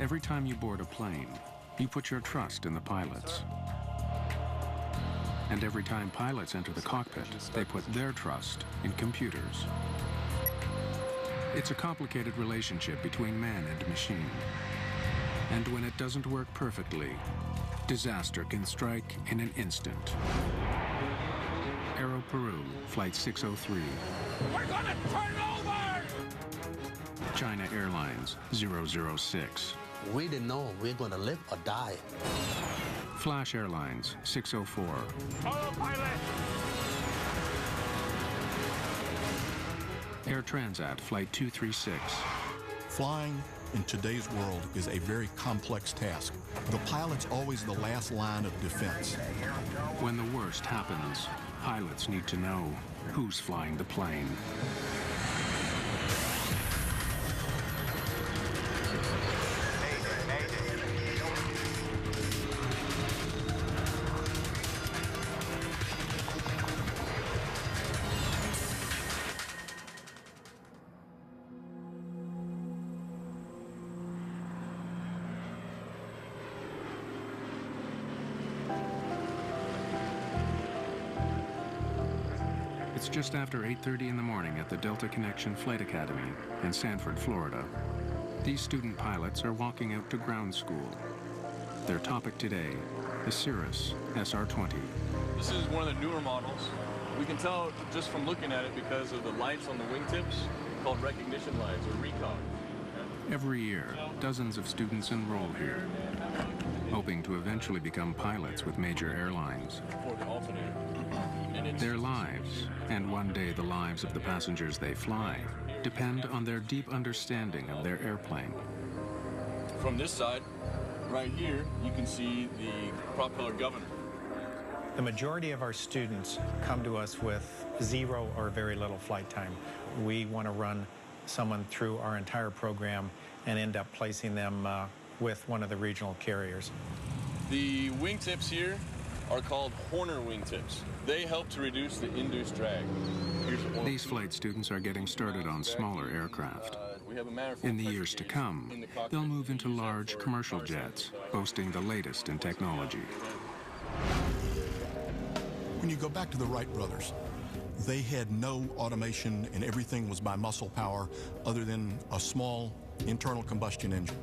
Every time you board a plane, you put your trust in the pilots. And every time pilots enter the cockpit, they put their trust in computers. It's a complicated relationship between man and machine. And when it doesn't work perfectly, disaster can strike in an instant. Aero Peru, Flight 603. We're gonna turn over! China Airlines, 006. We didn't know we were gonna live or die. Flash Airlines, 604. Autopilot! Air Transat, Flight 236. Flying in today's world is a very complex task. The pilot's always the last line of defense. When the worst happens, pilots need to know who's flying the plane. It's just after 8:30 in the morning at the Delta Connection Flight Academy in Sanford, Florida. These student pilots are walking out to ground school. Their topic today, the Cirrus SR-20. This is one of the newer models. We can tell just from looking at it because of the lights on the wingtips, called recognition lights or recog. Every year, dozens of students enroll here, hoping to eventually become pilots with major airlines. For the alternator. Their lives, and one day the lives of the passengers they fly, depend on their deep understanding of their airplane. From this side, right here, you can see the propeller governor. The majority of our students come to us with zero or very little flight time. We want to run someone through our entire program and end up placing them with one of the regional carriers. The wingtips here are called Horner wingtips. They help to reduce the induced drag. These flight students are getting started on smaller aircraft. In the years to come, they'll move into large commercial jets, boasting the latest in technology. When you go back to the Wright brothers, they had no automation and everything was by muscle power other than a small internal combustion engine.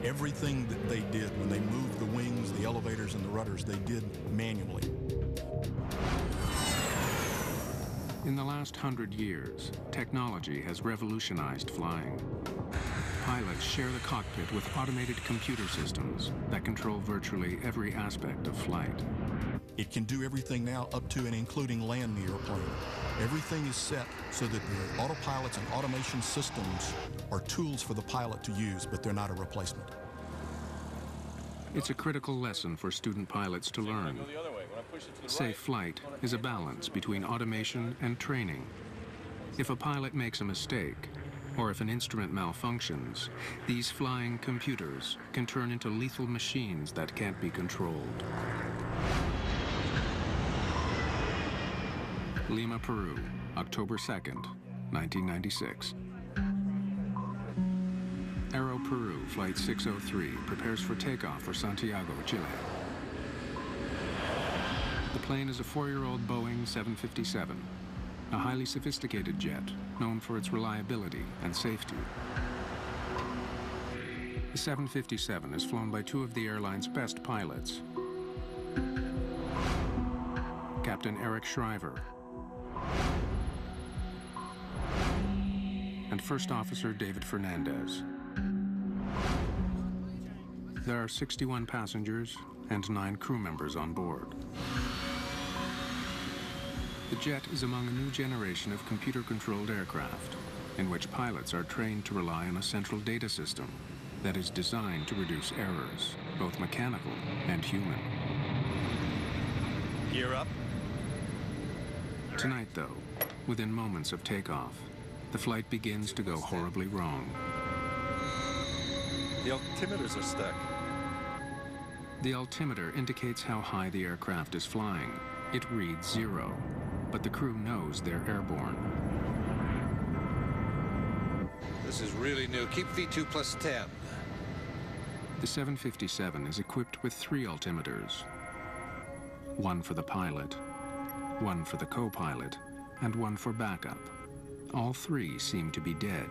Everything that they did when they moved the wings, the elevators, and the rudders, they did manually. In the last 100 years, technology has revolutionized flying. Pilots share the cockpit with automated computer systems that control virtually every aspect of flight. It can do everything now up to and including land the airplane. Everything is set so that the autopilots and automation systems are tools for the pilot to use, but they're not a replacement. It's a critical lesson for student pilots to learn. Safe flight is a balance between automation and training. If a pilot makes a mistake, or if an instrument malfunctions, these flying computers can turn into lethal machines that can't be controlled. Lima, Peru, October 2nd, 1996. Aero Peru, Flight 603, prepares for takeoff for Santiago, Chile. The plane is a 4-year-old Boeing 757, a highly sophisticated jet known for its reliability and safety. The 757 is flown by two of the airline's best pilots, Captain Eric Shriver and First Officer David Fernandez. There are 61 passengers and 9 crew members on board. The jet is among a new generation of computer-controlled aircraft, in which pilots are trained to rely on a central data system that is designed to reduce errors, both mechanical and human. Gear up. Tonight, though, within moments of takeoff, the flight begins to go horribly wrong. The altimeters are stuck. The altimeter indicates how high the aircraft is flying. It reads 0, but the crew knows they're airborne. This is really new. Keep V2 plus 10. The 757 is equipped with 3 altimeters. One for the pilot, one for the co-pilot, and one for backup. All 3 seem to be dead.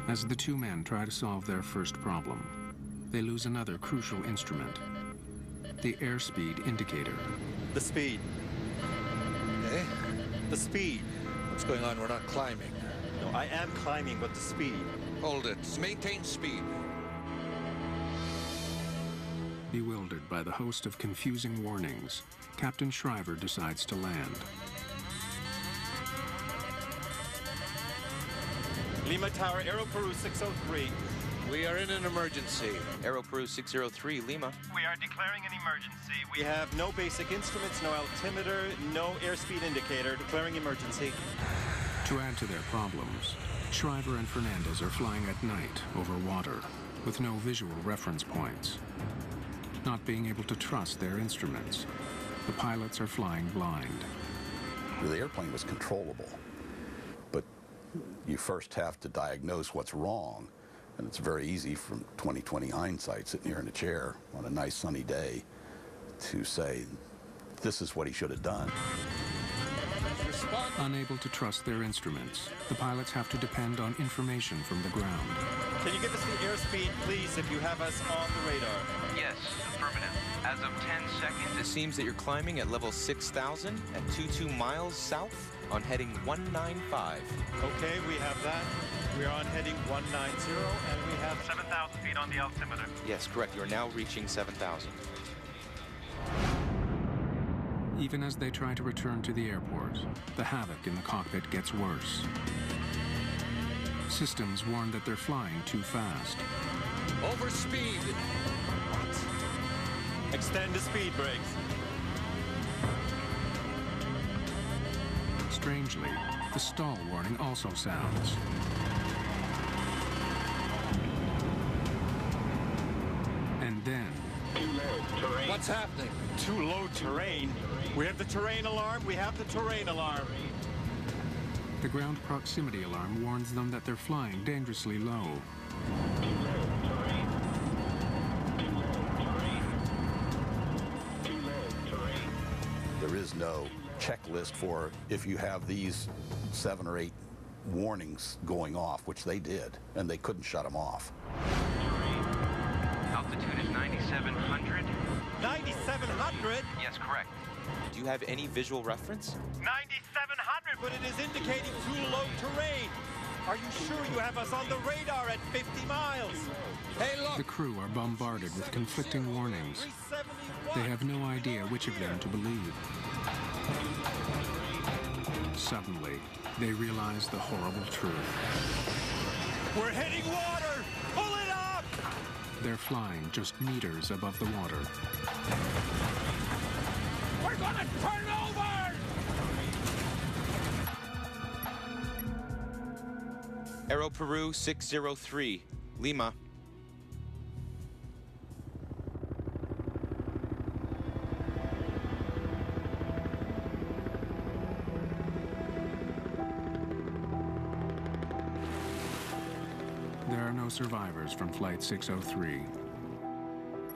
As the 2 men try to solve their first problem, they lose another crucial instrument, the airspeed indicator. The speed. Eh? The speed. What's going on? We're not climbing. No, I am climbing, but the speed. Hold it. Maintain speed. Bewildered by the host of confusing warnings, Captain Shriver decides to land. Lima Tower, Aero Peru 603. We are in an emergency. Aero Peru 603, Lima. We are declaring an emergency. We have no basic instruments, no altimeter, no airspeed indicator. Declaring emergency. To add to their problems, Shriver and Fernandez are flying at night over water with no visual reference points. Not being able to trust their instruments, the pilots are flying blind. The airplane was controllable, but you first have to diagnose what's wrong. And it's very easy from 20/20 hindsight, sitting here in a chair on a nice sunny day, to say, this is what he should have done. Unable to trust their instruments, the pilots have to depend on information from the ground. Can you give us the airspeed, please, if you have us on the radar? Yes, affirmative. As of 10 seconds, it seems that you're climbing at level 6,000 at 22 miles south on heading 195. Okay, we have that. We are on heading 190, and we have 7,000 feet on the altimeter. Yes, correct. You are now reaching 7,000. Even as they try to return to the airport, the havoc in the cockpit gets worse. Systems warn that they're flying too fast. Overspeed. Extend the speed brakes. Strangely, the stall warning also sounds. And then... What's happening? Too low terrain. We have the terrain alarm. We have the terrain alarm. The ground proximity alarm warns them that they're flying dangerously low. There is no checklist for if you have these 7 or 8 warnings going off, which they did, and they couldn't shut them off. Altitude is 9,700. 9,700? Yes, correct. Do you have any visual reference? 9,700, but it is indicating too low terrain. Are you sure you have us on the radar at 50 miles? Hey, look! The crew are bombarded with conflicting warnings. 371. They have no idea which of them to believe. Suddenly, they realize the horrible truth. We're hitting water! Pull it up! They're flying just meters above the water. We're gonna turn over! Aero Peru 603, Lima. There are no survivors from Flight 603.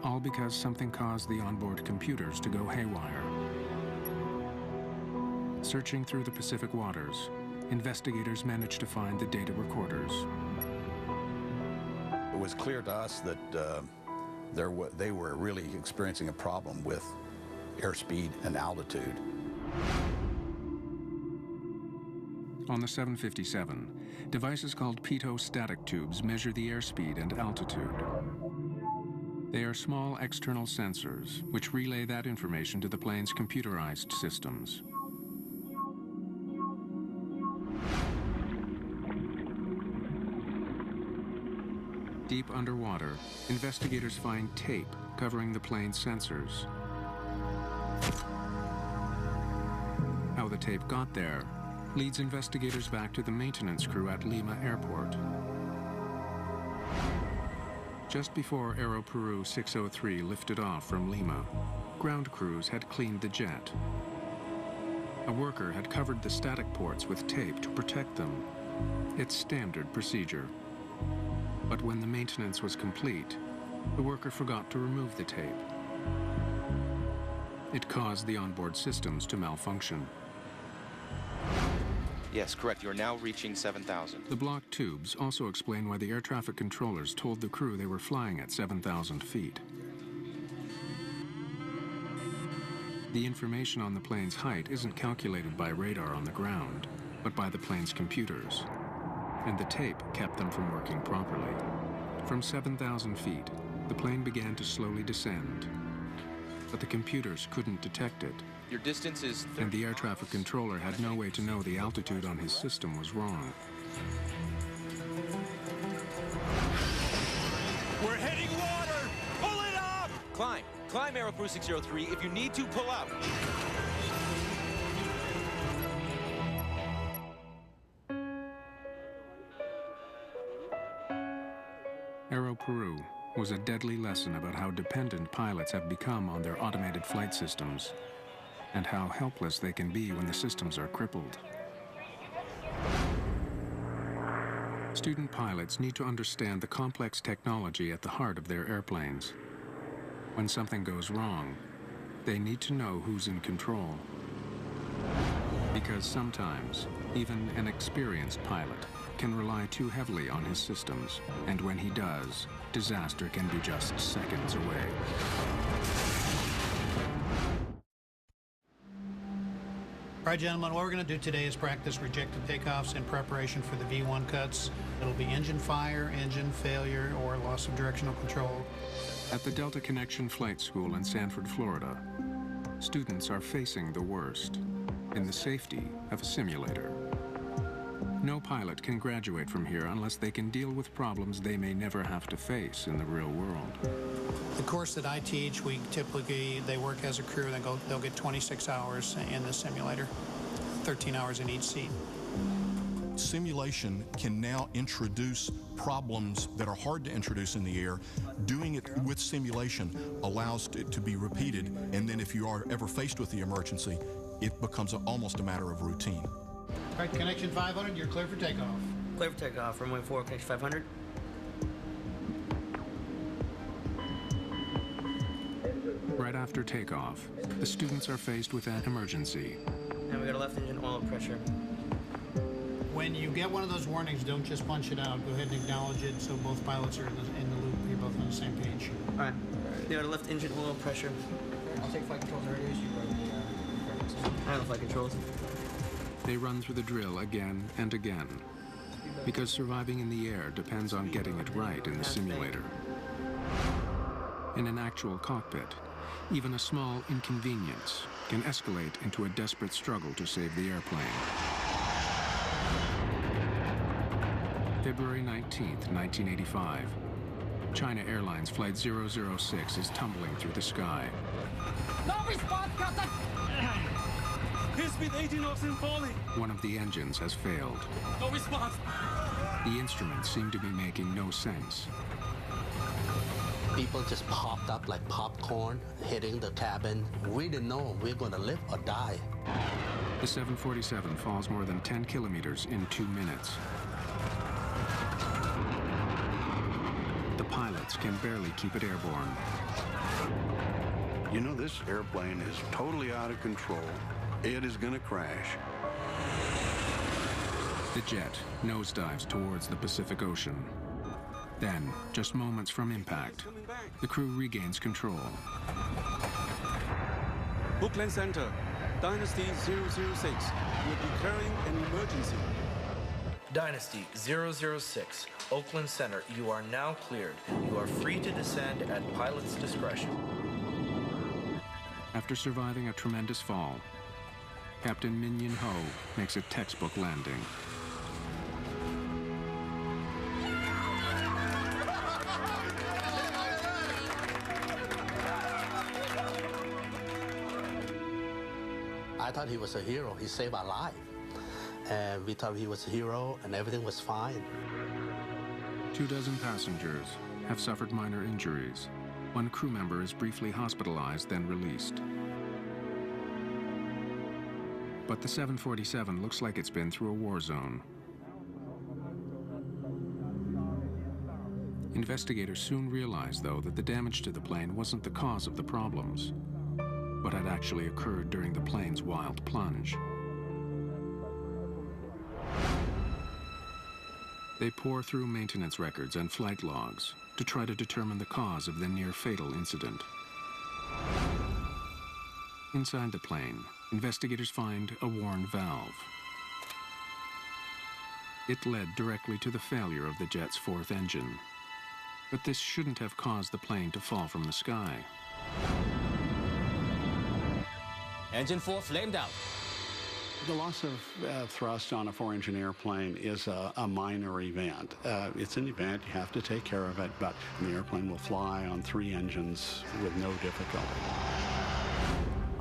All because something caused the onboard computers to go haywire. Searching through the Pacific waters, investigators managed to find the data recorders. It was clear to us that they were really experiencing a problem with airspeed and altitude. On the 757, devices called pitot-static tubes measure the airspeed and altitude. They are small external sensors which relay that information to the plane's computerized systems. Deep underwater, investigators find tape covering the plane's sensors. How the tape got there leads investigators back to the maintenance crew at Lima Airport. Just before Aero Peru 603 lifted off from Lima, ground crews had cleaned the jet. A worker had covered the static ports with tape to protect them. It's standard procedure. But when the maintenance was complete, the worker forgot to remove the tape. It caused the onboard systems to malfunction. Yes, correct. You are now reaching 7,000. The blocked tubes also explain why the air traffic controllers told the crew they were flying at 7,000 feet. The information on the plane's height isn't calculated by radar on the ground, but by the plane's computers. And the tape kept them from working properly. From 7,000 feet, the plane began to slowly descend, but the computers couldn't detect it. Your distance is 30 and the air traffic controller had no way to know the altitude on his system was wrong. We're hitting water! Pull it up! Climb. Climb, Aero Crew 603. If you need to, pull out. Aero Peru was a deadly lesson about how dependent pilots have become on their automated flight systems, and how helpless they can be when the systems are crippled. Student pilots need to understand the complex technology at the heart of their airplanes. When something goes wrong, they need to know who's in control. Because sometimes, even an experienced pilot can rely too heavily on his systems, and when he does, disaster can be just seconds away. All right, gentlemen, what we're going to do today is practice rejected takeoffs in preparation for the V1 cuts. It'll be engine fire, engine failure, or loss of directional control. At the Delta Connection Flight School in Sanford, Florida, students are facing the worst in the safety of a simulator. No pilot can graduate from here unless they can deal with problems they may never have to face in the real world. The course that I teach, they work as a crew. They'll get 26 hours in the simulator, 13 hours in each seat. Simulation can now introduce problems that are hard to introduce in the air. Doing it with simulation allows it to be repeated, and then if you are ever faced with the emergency, it becomes almost a matter of routine. All right, Connection 500, you're clear for takeoff. Clear for takeoff, runway 4, Connection 500. Right after takeoff, the students are faced with an emergency. And we got a left engine oil pressure. When you get one of those warnings, don't just punch it out. Go ahead and acknowledge it so both pilots are in the loop. You're both on the same page. All right. We got a left engine oil pressure. I'll take flight controls and radios. You run the I have the flight controls. They run through the drill again and again, because surviving in the air depends on getting it right in the simulator. In an actual cockpit, even a small inconvenience can escalate into a desperate struggle to save the airplane. February 19th, 1985. China Airlines Flight 006 is tumbling through the sky. No response, Captain! Airspeed 80 knots and falling. One of the engines has failed. No response. The instruments seem to be making no sense. People just popped up like popcorn, hitting the cabin. We didn't know we were going to live or die. The 747 falls more than 10 kilometers in 2 minutes. The pilots can barely keep it airborne. You know, this airplane is totally out of control. It is going to crash. The jet nosedives towards the Pacific Ocean. Then, just moments from impact, the crew regains control. Oakland Center, Dynasty 006. We're declaring an emergency. Dynasty 006, Oakland Center, you are now cleared. You are free to descend at pilot's discretion. After surviving a tremendous fall, Captain Min Yin Ho makes a textbook landing. I thought he was a hero. He saved our life. And we thought he was a hero and everything was fine. 24 passengers have suffered minor injuries. One crew member is briefly hospitalized, then released. But the 747 looks like it's been through a war zone. Investigators soon realized, though, that the damage to the plane wasn't the cause of the problems, but had actually occurred during the plane's wild plunge. They pore through maintenance records and flight logs to try to determine the cause of the near-fatal incident. Inside the plane, investigators find a worn valve. It led directly to the failure of the jet's fourth engine. But this shouldn't have caused the plane to fall from the sky. Engine 4 flamed out. The loss of thrust on a 4-engine airplane is a minor event. It's an event, you have to take care of it, but the airplane will fly on 3 engines with no difficulty.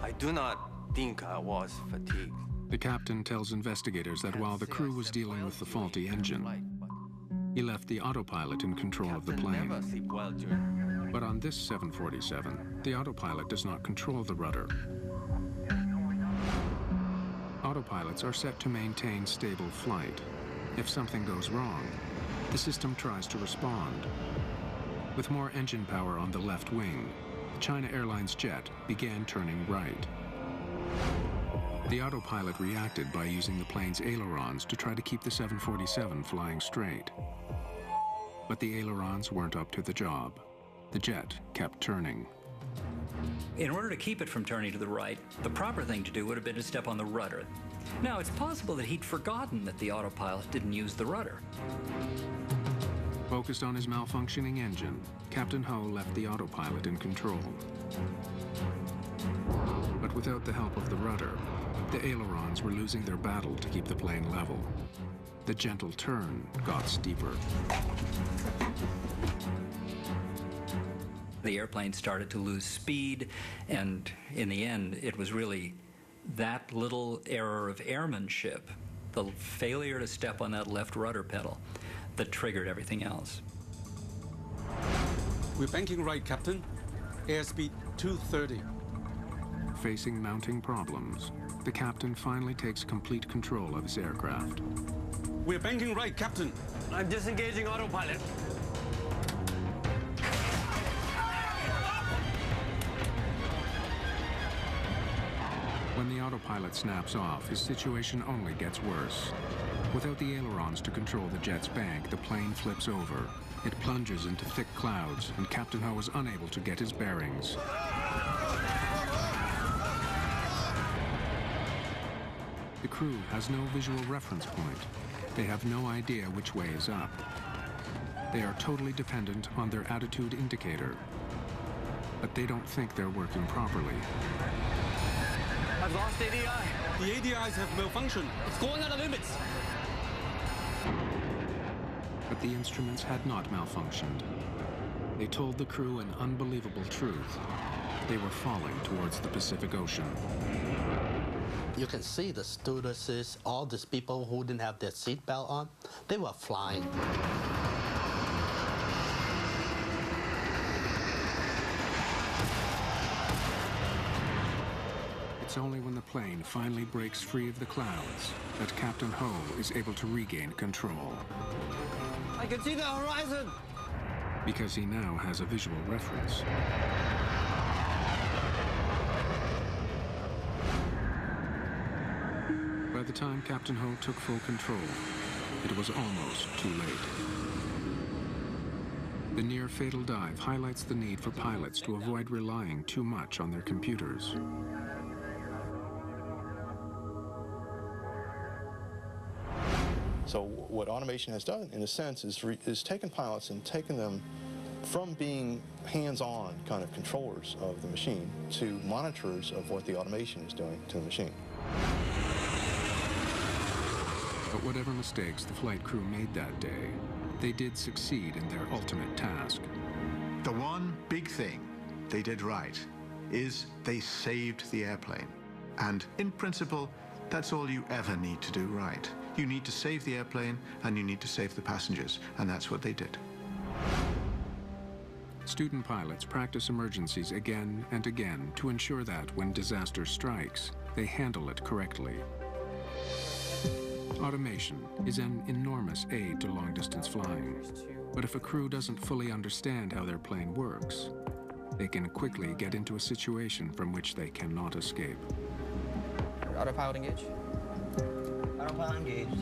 I do not think I was fatigued. The captain tells investigators that while the crew was dealing with the faulty engine, he left the autopilot in control of the plane. But on this 747, the autopilot does not control the rudder. Autopilots are set to maintain stable flight. If something goes wrong, the system tries to respond. With more engine power on the left wing, the China Airlines jet began turning right. The autopilot reacted by using the plane's ailerons to try to keep the 747 flying straight. But the ailerons weren't up to the job. The jet kept turning. In order to keep it from turning to the right, the proper thing to do would have been to step on the rudder. Now, it's possible that he'd forgotten that the autopilot didn't use the rudder. Focused on his malfunctioning engine, Captain Ho left the autopilot in control. But without the help of the rudder, the ailerons were losing their battle to keep the plane level. The gentle turn got steeper. The airplane started to lose speed, and in the end, it was really that little error of airmanship, the failure to step on that left rudder pedal, that triggered everything else. We're banking right, Captain. Airspeed 230. Facing mounting problems, the captain finally takes complete control of his aircraft. We're banking right, Captain. I'm disengaging autopilot. When the autopilot snaps off, his situation only gets worse. Without the ailerons to control the jet's bank, the plane flips over. It plunges into thick clouds, and Captain Ho is unable to get his bearings. The crew has no visual reference point. They have no idea which way is up. They are totally dependent on their attitude indicator. But they don't think they're working properly. I've lost ADI. The ADIs have malfunctioned. It's going out of limits. But the instruments had not malfunctioned. They told the crew an unbelievable truth. They were falling towards the Pacific Ocean. You can see the stewardesses, all these people who didn't have their seatbelt on, they were flying. It's only when the plane finally breaks free of the clouds that Captain Ho is able to regain control. I can see the horizon! Because he now has a visual reference. By the time Captain Ho took full control, it was almost too late. The near-fatal dive highlights the need for pilots to avoid relying too much on their computers. So what automation has done, in a sense, is taken pilots and taken them from being hands-on kind of controllers of the machine to monitorers of what the automation is doing to the machine. But whatever mistakes the flight crew made that day, they did succeed in their ultimate task. The one big thing they did right is they saved the airplane. And in principle, that's all you ever need to do right. You need to save the airplane and you need to save the passengers, and that's what they did. Student pilots practice emergencies again and again to ensure that when disaster strikes, they handle it correctly. Automation is an enormous aid to long-distance flying. But if a crew doesn't fully understand how their plane works, they can quickly get into a situation from which they cannot escape. Autopilot engaged. Autopilot engaged.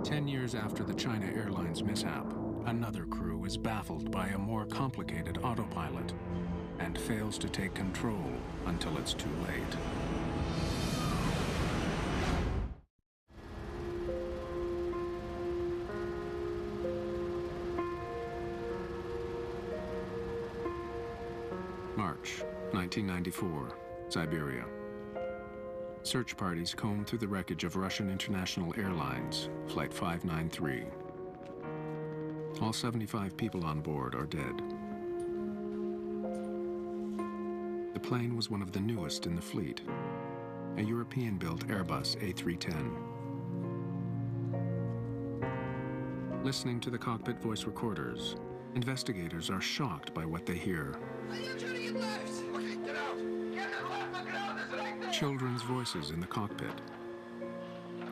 10 years after the China Airlines mishap, another crew is baffled by a more complicated autopilot and fails to take control until it's too late. March 1994, Siberia. Search parties comb through the wreckage of Russian International Airlines, Flight 593. All 75 people on board are dead. The plane was one of the newest in the fleet, a European-built Airbus A310. Listening to the cockpit voice recorders, investigators are shocked by what they hear. Children's voices in the cockpit.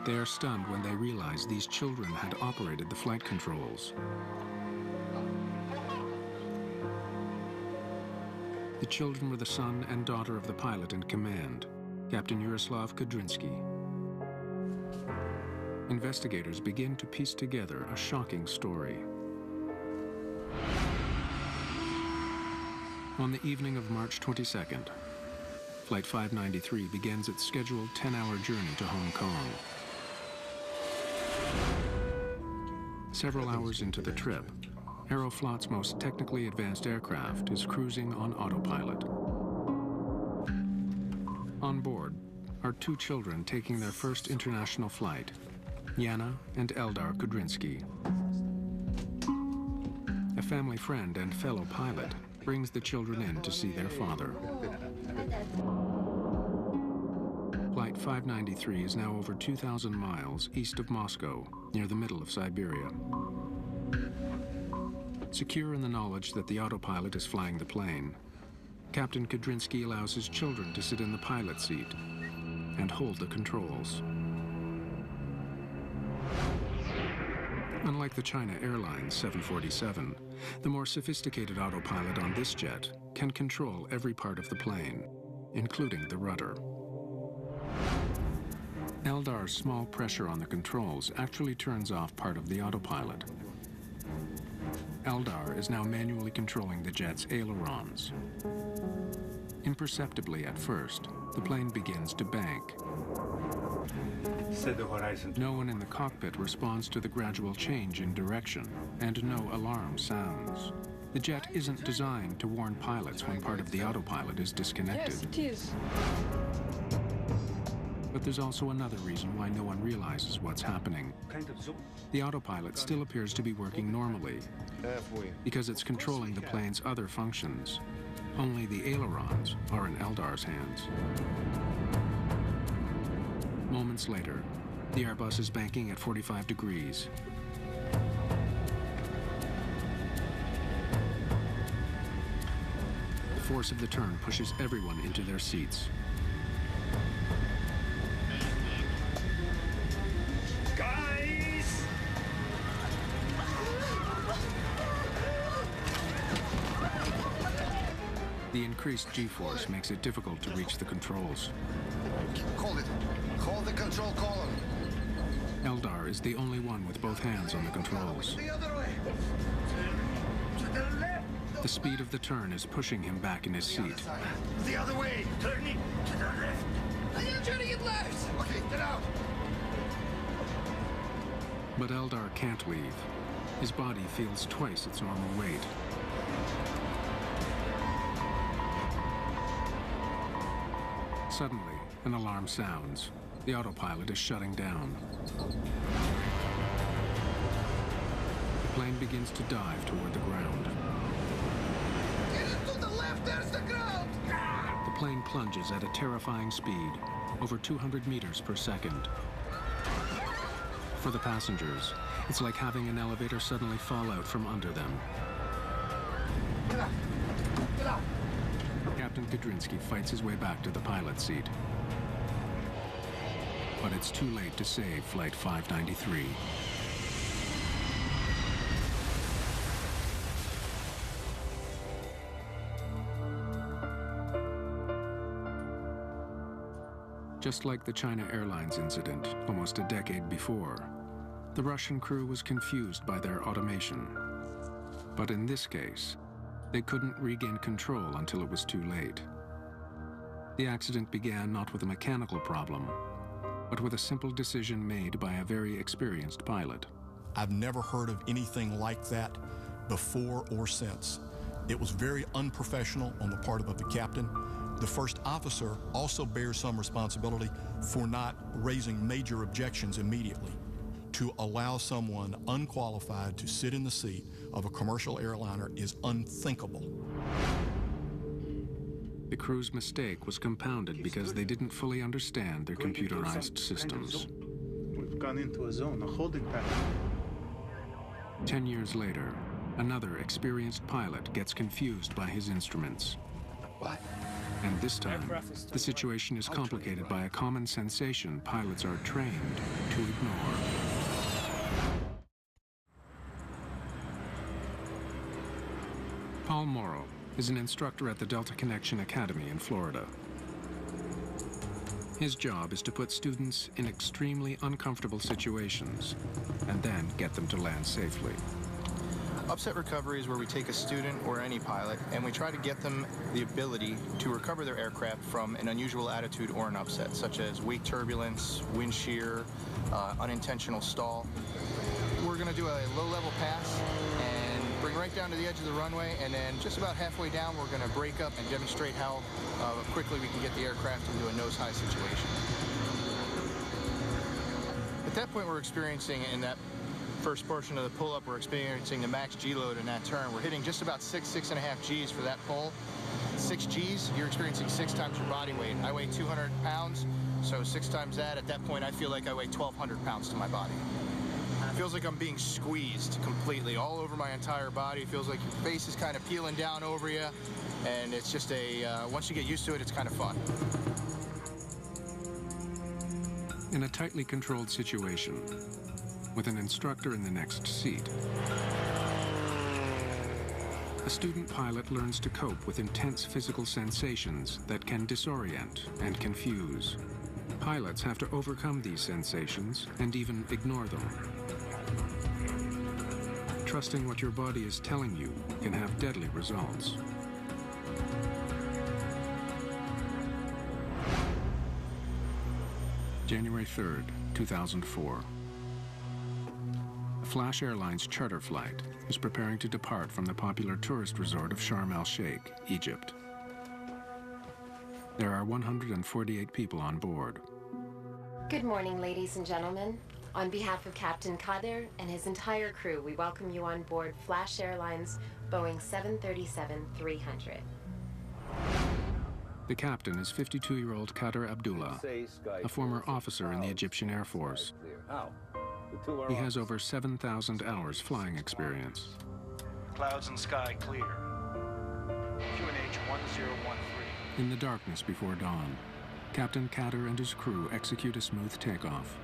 They are stunned when they realize these children had operated the flight controls. The children were the son and daughter of the pilot in command, Captain Yaroslav Kudrinsky. Investigators begin to piece together a shocking story. On the evening of March 22nd, Flight 593 begins its scheduled 10-hour journey to Hong Kong. Several hours into the trip, Aeroflot's most technically advanced aircraft is cruising on autopilot. On board are two children taking their first international flight, Yana and Eldar Kudrinsky. A family friend and fellow pilot brings the children in to see their father. Flight 593 is now over 2,000 miles east of Moscow, near the middle of Siberia. Secure in the knowledge that the autopilot is flying the plane, Captain Kudrinsky allows his children to sit in the pilot seat and hold the controls. Unlike the China Airlines 747, the more sophisticated autopilot on this jet can control every part of the plane, including the rudder. Eldar's small pressure on the controls actually turns off part of the autopilot. Eldar is now manually controlling the jet's ailerons. Imperceptibly at first, the plane begins to bank. Set the horizon. No one in the cockpit responds to the gradual change in direction, and no alarm sounds. The jet isn't designed to warn pilots when part of the autopilot is disconnected. Yes, it is. But there's also another reason why no one realizes what's happening. The autopilot still appears to be working normally because it's controlling the plane's other functions. Only the ailerons are in Eldar's hands. Moments later, the Airbus is banking at 45 degrees. The force of the turn pushes everyone into their seats. Guys! The increased G-force makes it difficult to reach the controls. Hold it. Hold the control column. Eldar is the only one with both hands on the controls. The other way. To the left. The speed of the turn is pushing him back in his seat. The other way. Turning to the left. I am trying to get left. Okay, get out. But Eldar can't leave. His body feels twice its normal weight. Suddenly, an alarm sounds. The autopilot is shutting down. The plane begins to dive toward the ground. Get it to the left, there's the ground! The plane plunges at a terrifying speed, over 200 meters per second. For the passengers, it's like having an elevator suddenly fall out from under them. Get out! Get out! Captain Kudrinsky fights his way back to the pilot seat. But it's too late to save Flight 593. Just like the China Airlines incident almost a decade before, the Russian crew was confused by their automation. But in this case, they couldn't regain control until it was too late. The accident began not with a mechanical problem, but with a simple decision made by a very experienced pilot. I've never heard of anything like that before or since. It was very unprofessional on the part of the captain. The first officer also bears some responsibility for not raising major objections immediately. To allow someone unqualified to sit in the seat of a commercial airliner is unthinkable. The crew's mistake was compounded because they didn't fully understand their computerized systems. We've gone into a zone, a holding pattern. 10 years later, another experienced pilot gets confused by his instruments. What? And this time, the situation is complicated by a common sensation pilots are trained to ignore. Paul Morrow is an instructor at the Delta Connection Academy in Florida. His job is to put students in extremely uncomfortable situations and then get them to land safely. Upset recovery is where we take a student or any pilot and we try to get them the ability to recover their aircraft from an unusual attitude or an upset, such as wake turbulence, wind shear, unintentional stall. We're going to do a low-level pass and bring right down to the edge of the runway, and then just about halfway down we're going to break up and demonstrate how quickly we can get the aircraft into a nose-high situation. At that point we're experiencing, in that first portion of the pull-up, we're experiencing the max G-load in that turn. We're hitting just about 6.5 Gs for that pull. 6 Gs, you're experiencing 6 times your body weight. I weigh 200 pounds, so 6 times that. At that point, I feel like I weigh 1,200 pounds to my body. It feels like I'm being squeezed completely all over my entire body. It feels like your face is kind of peeling down over you, and it's just once you get used to it, it's kind of fun. In a tightly controlled situation, with an instructor in the next seat, a student pilot learns to cope with intense physical sensations that can disorient and confuse. Pilots have to overcome these sensations and even ignore them. Trusting what your body is telling you can have deadly results. January 3rd, 2004. Flash Airlines charter flight is preparing to depart from the popular tourist resort of Sharm el-Sheikh, Egypt. There are 148 people on board. Good morning, ladies and gentlemen. On behalf of Captain Kader and his entire crew, we welcome you on board Flash Airlines Boeing 737-300. The captain is 52-year-old Kader Abdullah, a former officer in the Egyptian Air Force. He has over 7,000 hours flying experience. Clouds and sky clear. QNH 1013. In the darkness before dawn, Captain Kader and his crew execute a smooth takeoff.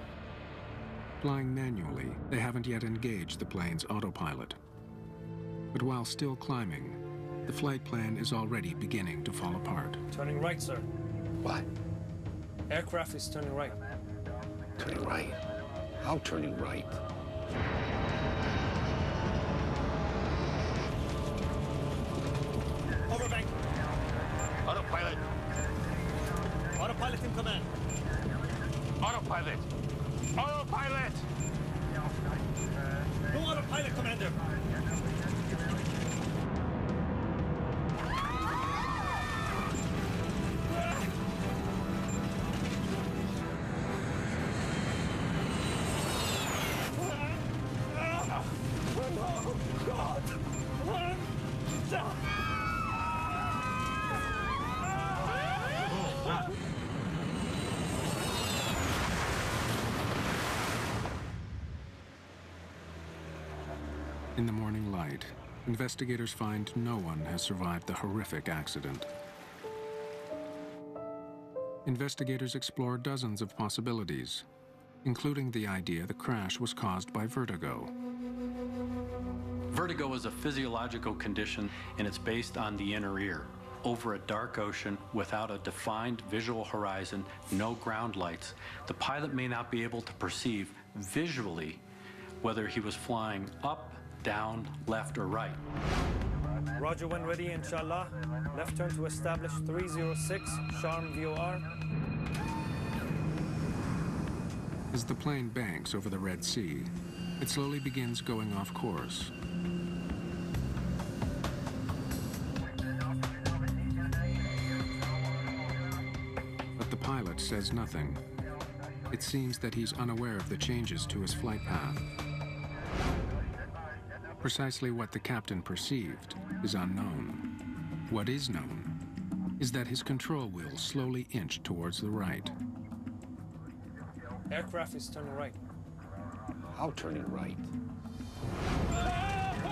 Flying manually, they haven't yet engaged the plane's autopilot. But while still climbing, the flight plan is already beginning to fall apart. Turning right, sir. What? Aircraft is turning right. Turning right? How turning right? Overbank. Autopilot. Autopilot in command. Autopilot. Autopilot. No autopilot, Commander. In the morning light, investigators find no one has survived the horrific accident. Investigators explore dozens of possibilities, including the idea the crash was caused by vertigo. Vertigo is a physiological condition, and it's based on the inner ear. over a dark ocean without a defined visual horizon, no ground lights, the pilot may not be able to perceive visually whether he was flying up, down, left, or right. Roger, when ready, inshallah. Left turn to establish 306, Sharm VOR. As the plane banks over the Red Sea, it slowly begins going off course. But the pilot says nothing. It seems that he's unaware of the changes to his flight path. Precisely what the captain perceived is unknown. What is known is that his control wheel slowly inched towards the right. Aircraft is turning right. How turning right?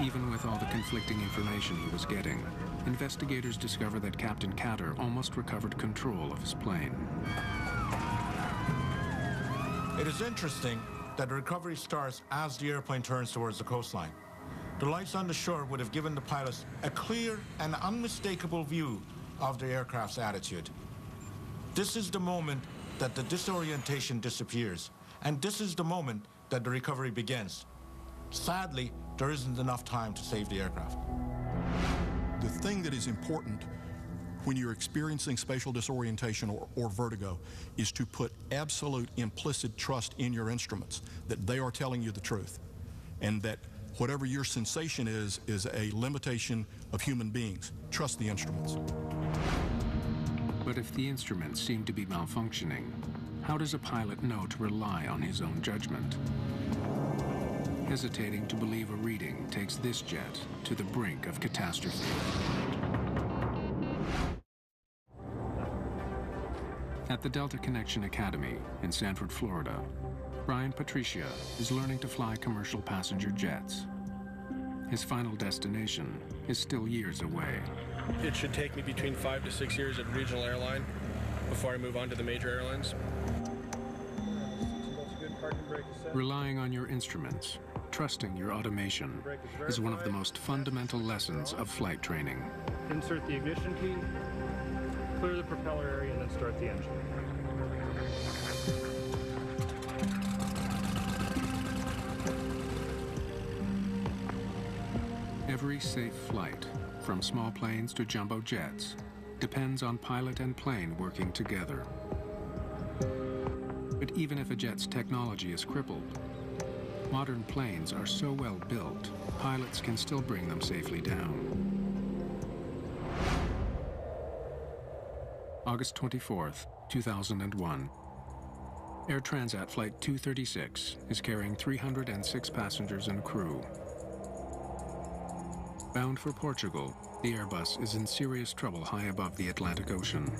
Even with all the conflicting information he was getting, investigators discover that Captain Kader almost recovered control of his plane. It is interesting that the recovery starts as the airplane turns towards the coastline. The lights on the shore would have given the pilots a clear and unmistakable view of the aircraft's attitude. This is the moment that the disorientation disappears, and this is the moment that the recovery begins. Sadly, there isn't enough time to save the aircraft. The thing that is important when you're experiencing spatial disorientation or vertigo is to put absolute implicit trust in your instruments, that they are telling you the truth, and that whatever your sensation is a limitation of human beings. Trust the instruments. But if the instruments seem to be malfunctioning, how does a pilot know to rely on his own judgment? Hesitating to believe a reading takes this jet to the brink of catastrophe. At the Delta Connection Academy in Sanford, Florida, Brian Patricia is learning to fly commercial passenger jets. His final destination is still years away. It should take me between 5 to 6 years at a regional airline before I move on to the major airlines. Relying on your instruments, trusting your automation, is one of the most fundamental lessons of flight training. Insert the ignition key, clear the propeller area, and then start the engine. Every safe flight, from small planes to jumbo jets, depends on pilot and plane working together. But even if a jet's technology is crippled, modern planes are so well built, pilots can still bring them safely down. August 24th, 2001. Air Transat Flight 236 is carrying 306 passengers and crew. Bound for Portugal, the Airbus is in serious trouble high above the Atlantic Ocean.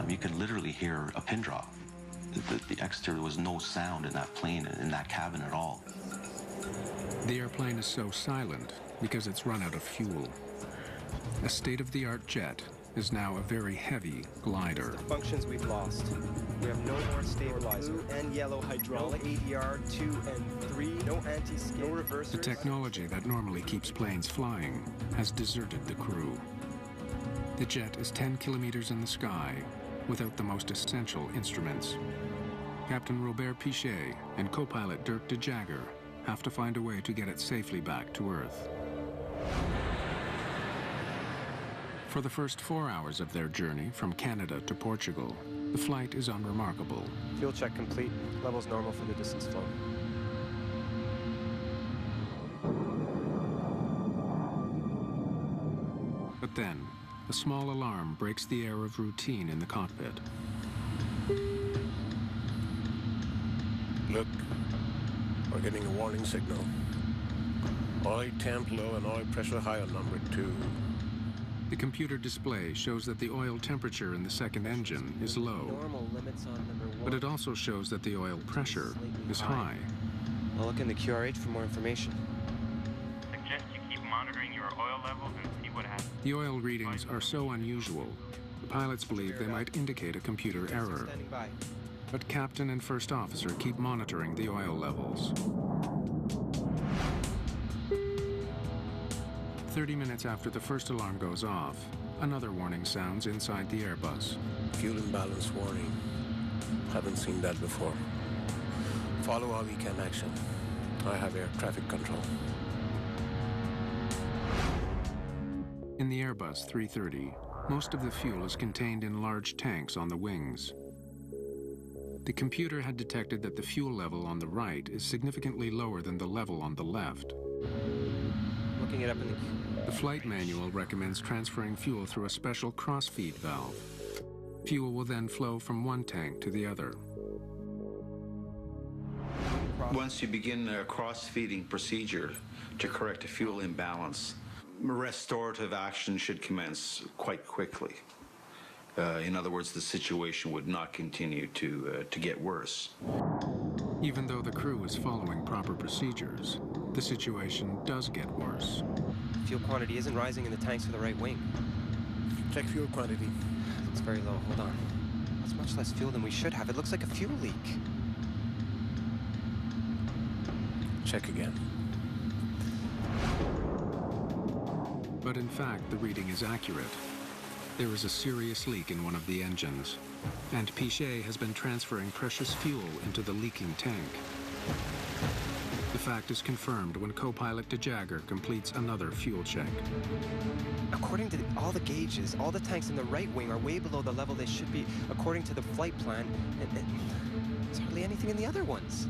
You could literally hear a pin drop. The exterior, there was no sound in that plane, in that cabin at all. The airplane is so silent because it's run out of fuel. A state-of-the-art jet is now a very heavy glider. The functions we've lost. We have no more stabilizer. Blue and yellow hydraulic. No ADR 2 and 3. No anti-skid. No reversers. The technology that normally keeps planes flying has deserted the crew. The jet is 10 kilometers in the sky without the most essential instruments. Captain Robert Pichet and co-pilot Dirk de Jager have to find a way to get it safely back to Earth. For the first 4 hours of their journey from Canada to Portugal, the flight is unremarkable. Fuel check complete. Levels normal for the distance flown. But then, a small alarm breaks the air of routine in the cockpit. Look, we're getting a warning signal. Oil temp low and oil pressure high on number 2. The computer display shows that the oil temperature in the second engine is low, Normal limits on number 1. but it also shows that the oil pressure is high. I'll look in the QRH for more information. Suggest you keep monitoring your oil levels and see what happens. The oil readings are so unusual, the pilots believe they might indicate a computer error. But captain and first officer keep monitoring the oil levels. 30 minutes after the first alarm goes off, another warning sounds inside the Airbus. Fuel imbalance warning. Haven't seen that before. Follow RVCAM action. I have air traffic control. In the Airbus 330, most of the fuel is contained in large tanks on the wings. The computer had detected that the fuel level on the right is significantly lower than the level on the left. Looking it up in the flight manual recommends transferring fuel through a special cross-feed valve. Fuel will then flow from one tank to the other. Once you begin a cross-feeding procedure to correct a fuel imbalance, restorative action should commence quite quickly. In other words, the situation would not continue to get worse. Even though the crew is following proper procedures, the situation does get worse. Fuel quantity isn't rising in the tanks for the right wing. Check fuel quantity. Looks very low. Hold on. That's much less fuel than we should have. It looks like a fuel leak. Check again. But in fact, the reading is accurate. There is a serious leak in one of the engines, and Piché has been transferring precious fuel into the leaking tank. The fact is confirmed when co-pilot de Jager completes another fuel check. According to all the gauges, all the tanks in the right wing are way below the level they should be according to the flight plan, and there's hardly anything in the other ones.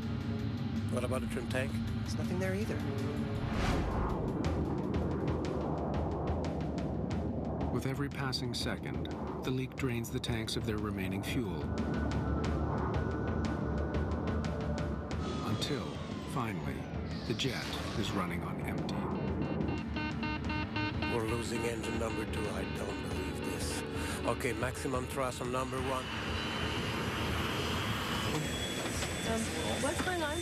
What about the trim tank? There's nothing there either. With every passing second, the leak drains the tanks of their remaining fuel. Until, finally, the jet is running on empty. We're losing engine number 2. I don't believe this. Okay, maximum thrust on number 1. What's going on?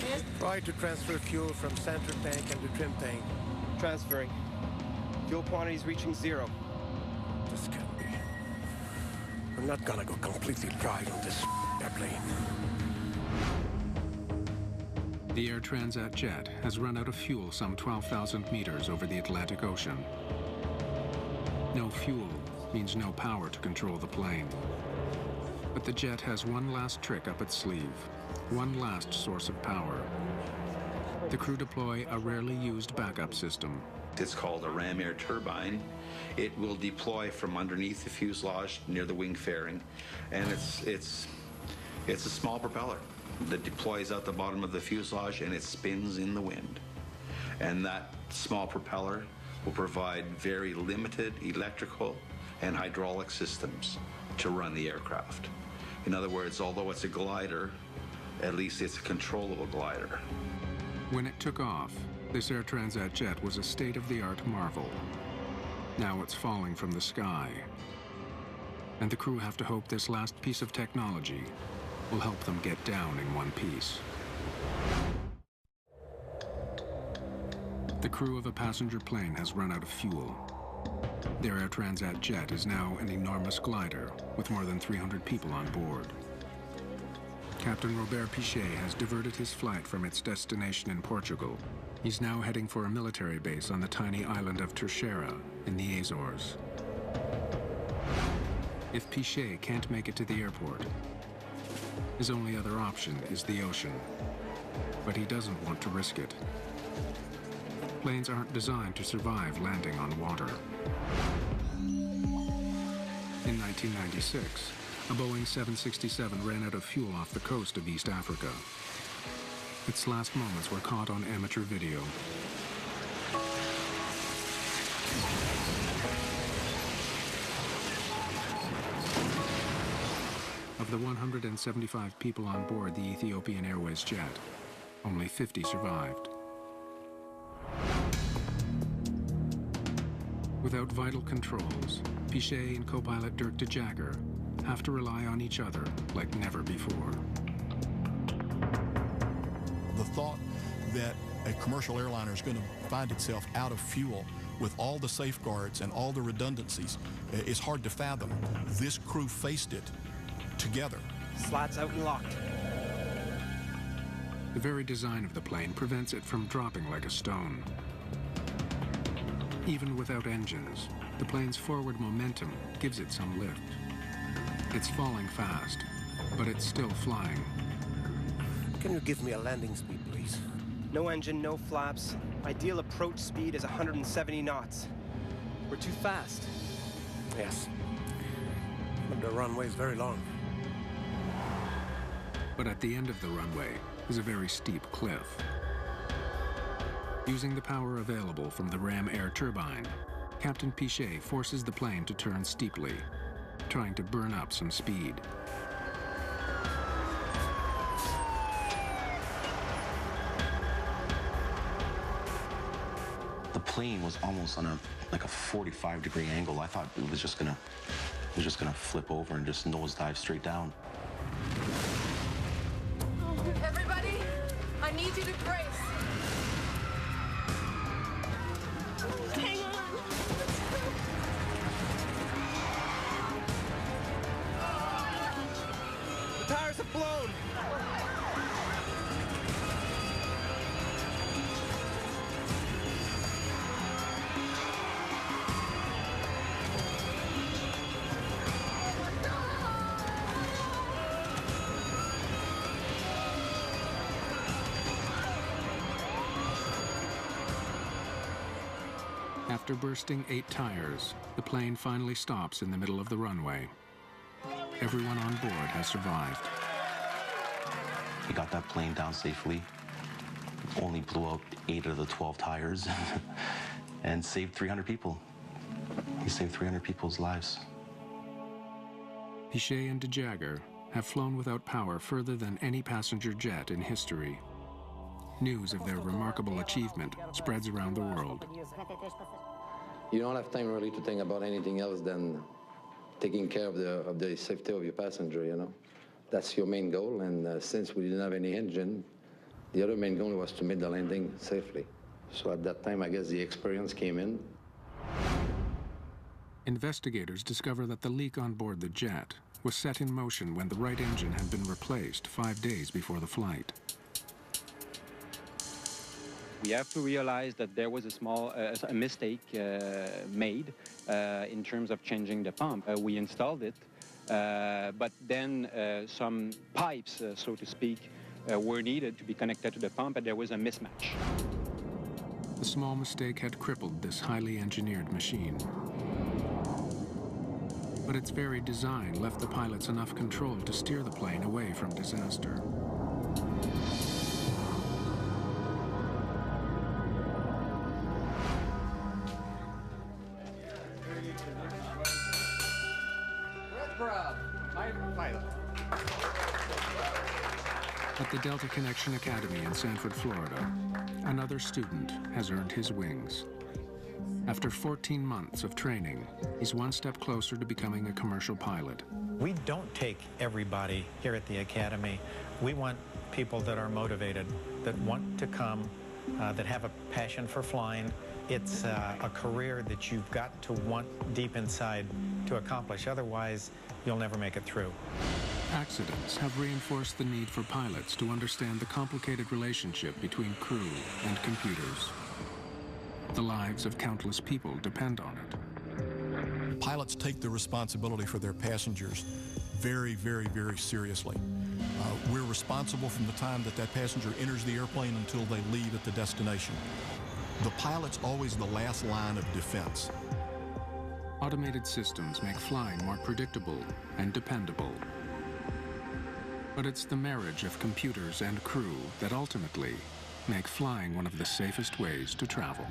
Yes. Try to transfer fuel from center tank and the trim tank. Transferring. Fuel quantity is reaching 0. This can't be. We're not gonna go completely dry on this airplane. The Air Transat jet has run out of fuel some 12,000 meters over the Atlantic Ocean. No fuel means no power to control the plane. But the jet has one last trick up its sleeve, one last source of power. The crew deploy a rarely used backup system. It's called a ram air turbine. It will deploy from underneath the fuselage near the wing fairing, and it's a small propeller that deploys out the bottom of the fuselage, and it spins in the wind. And that small propeller will provide very limited electrical and hydraulic systems to run the aircraft. In other words, although it's a glider, at least it's a controllable glider. When it took off, this Air Transat jet was a state-of-the-art marvel. Now it's falling from the sky. And the crew have to hope this last piece of technology will help them get down in one piece. The crew of a passenger plane has run out of fuel. Their Air Transat jet is now an enormous glider with more than 300 people on board. Captain Robert Piché has diverted his flight from its destination in Portugal. He's now heading for a military base on the tiny island of Terceira in the Azores. If Piché can't make it to the airport, his only other option is the ocean. But he doesn't want to risk it. Planes aren't designed to survive landing on water. In 1996, a Boeing 767 ran out of fuel off the coast of East Africa. Its last moments were caught on amateur video. Of the 175 people on board the Ethiopian Airways jet, only 50 survived. Without vital controls, Piché and co-pilot Dirk de Jager have to rely on each other like never before. The thought that a commercial airliner is going to find itself out of fuel with all the safeguards and all the redundancies is hard to fathom. This crew faced it together. Slats out and locked. The very design of the plane prevents it from dropping like a stone. Even without engines, the plane's forward momentum gives it some lift. It's falling fast, but it's still flying. Can you give me a landing speed, please? No engine, no flaps. Ideal approach speed is 170 knots. We're too fast. Yes. But the runway is very long. But at the end of the runway is a very steep cliff. Using the power available from the Ram air turbine, Captain Piché forces the plane to turn steeply, trying to burn up some speed. The plane was almost on like a 45-degree angle. I thought it was just gonna flip over and just nosedive straight down. Everybody, I need you to brace. Hang on. The tires have blown. After bursting 8 tires, the plane finally stops in the middle of the runway. Everyone on board has survived. He got that plane down safely, only blew out 8 of the 12 tires, and saved 300 people. He saved 300 people's lives. Piché and de Jager have flown without power further than any passenger jet in history. News of their remarkable achievement spreads around the world. You don't have time really to think about anything else than taking care of the safety of your passenger, you know. That's your main goal, and since we didn't have any engine, the other main goal was to make the landing safely. So at that time, I guess the experience came in. Investigators discover that the leak on board the jet was set in motion when the right engine had been replaced 5 days before the flight. We have to realize that there was a small mistake made in terms of changing the pump. We installed it, but then some pipes, so to speak, were needed to be connected to the pump, and there was a mismatch. The small mistake had crippled this highly engineered machine. But its very design left the pilots enough control to steer the plane away from disaster. At the Delta Connection Academy in Sanford, Florida, another student has earned his wings. After 14 months of training, he's one step closer to becoming a commercial pilot. We don't take everybody here at the Academy. We want people that are motivated, that want to come, that have a passion for flying. It's a career that you've got to want deep inside to accomplish. Otherwise, you'll never make it through. Accidents have reinforced the need for pilots to understand the complicated relationship between crew and computers. The lives of countless people depend on it. Pilots take the responsibility for their passengers very, very, very seriously. We're responsible from the time that that passenger enters the airplane until they leave at the destination. The pilot's always the last line of defense. Automated systems make flying more predictable and dependable. But it's the marriage of computers and crew that ultimately make flying one of the safest ways to travel.